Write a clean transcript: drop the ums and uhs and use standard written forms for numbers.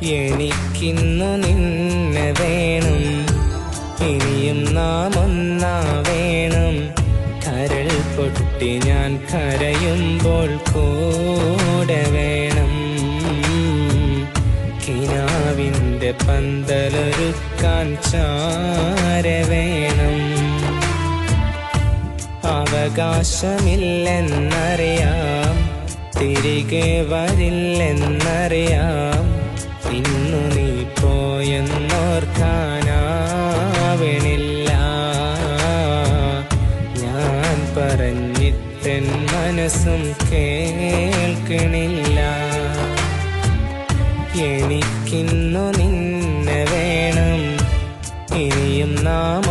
എനിക്കിന്നു നിന്നെ വേണം, ഇനിയും നാം ഒന്നാവേണം. കരൾ പൊട്ടി ഞാൻ കരയുമ്പോൾ കൂടെ വേണം. കിനാവിൻ്റെ പന്തലൊരുക്കാൻ ചാര വേണം. അവകാശമില്ലെന്നറിയാം, തിരികെ വരില്ലെന്നറിയാം. ഇന്നു നീ പോയെന്നോർക്കാനാവണില്ല. ഞാൻ പറഞ്ഞിട്ടെൻ മനസ്സും കേൾക്കണില്ല. എനിക്കിന്നു നിന്നെ വേണം, ഇനിയും നാം